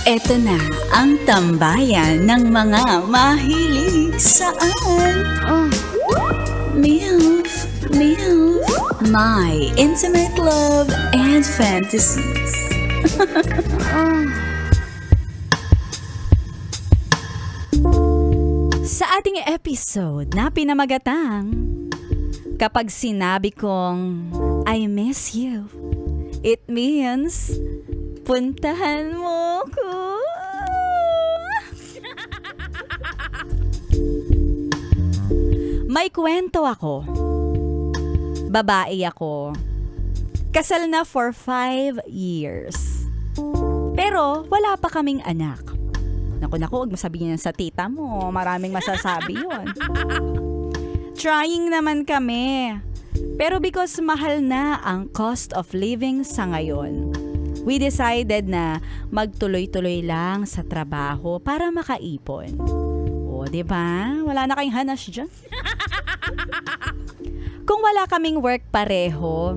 Eto na ang tambayan ng mga mahilig saan. MILF, MILF, My Intimate Love and Fantasies. Sa ating episode na pinamagatang, kapag sinabi kong I miss you, it means puntahan mo ko. May kwento ako. Babae ako. Kasal na for 5 years. Pero wala pa kaming anak. Naku, huwag mo sabihin yan sa tita mo. Maraming masasabi yun. Trying naman kami. Pero because mahal na ang cost of living sa ngayon, we decided na magtuloy-tuloy lang sa trabaho para makaipon. O, diba? Wala na kayong hanas dyan. Kung wala kaming work pareho,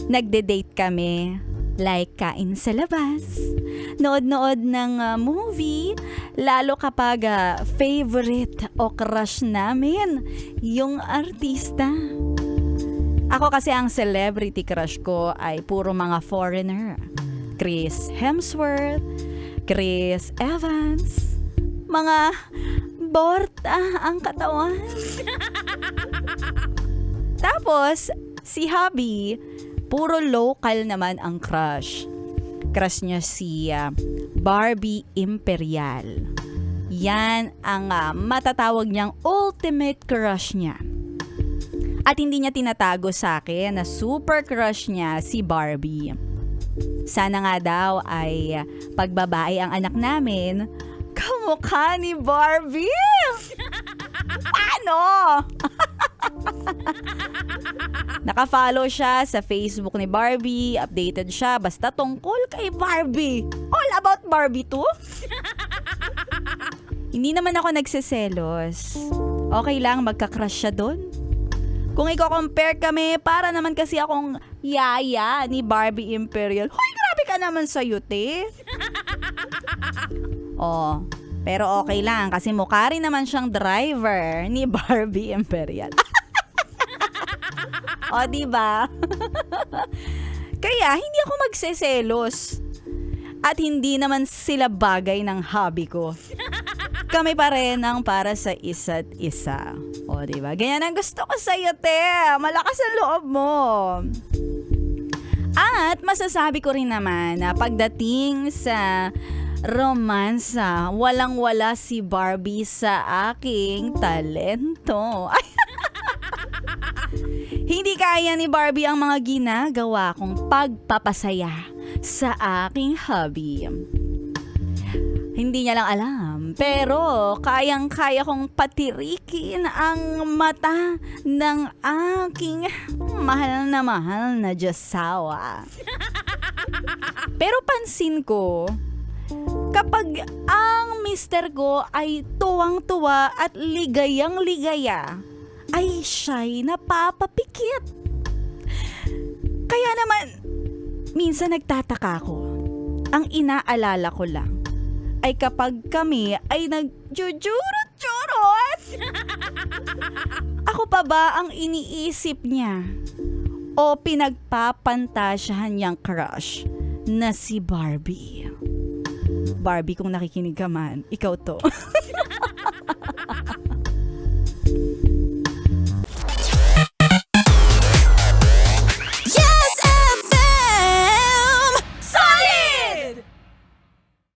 nagde-date kami. Like kain sa labas, nood-nood ng movie, lalo kapag favorite o crush namin yung artista. Ako kasi ang celebrity crush ko ay puro mga foreigner. Chris Hemsworth, Chris Evans, mga borta ang katawan. Tapos, si hubby, puro local naman ang crush. Crush niya si Barbie Imperial. Yan ang matatawag niyang ultimate crush niya. At hindi niya tinatago sa akin na super crush niya si Barbie. Sana nga daw ay pagbabae ang anak namin, kamukha ni Barbie! Paano? Naka-follow siya sa Facebook ni Barbie, updated siya basta tungkol kay Barbie. All about Barbie too? Hindi naman ako nagseselos. Okay lang magka-crush siya doon. Kung i-compare kami, para naman kasi akong yaya ni Barbie Imperial. Hoy, grabe ka naman sa'yo, te. Oh, pero okay lang kasi mukha rin naman siyang driver ni Barbie Imperial. O, diba? Kaya, hindi ako magseselos. At hindi naman sila bagay ng hobby ko. Kami pa rin ang para sa isa't isa. O, diba? Ganyan ang gusto ko sa'yo, te. Malakas ang loob mo. At masasabi ko rin naman na pagdating sa romansa, walang-wala si Barbie sa aking talento. Ay, hindi kaya ni Barbie ang mga ginagawa kong pagpapasaya sa aking hobby. Hindi niya lang alam, pero kayang-kaya kong patirikin ang mata ng aking mahal na Diyosawa. Pero pansin ko, kapag ang mister ko ay tuwang-tuwa at ligayang-ligaya, ay siya'y napapapikit. Kaya naman, minsan nagtataka ko. Ang inaalala ko lang ay kapag kami ay nagjujurot-jurot. Ako pa ba ang iniisip niya? O pinagpapantasyahan niyang crush na si Barbie? Barbie, kung nakikinig ka man, ikaw to.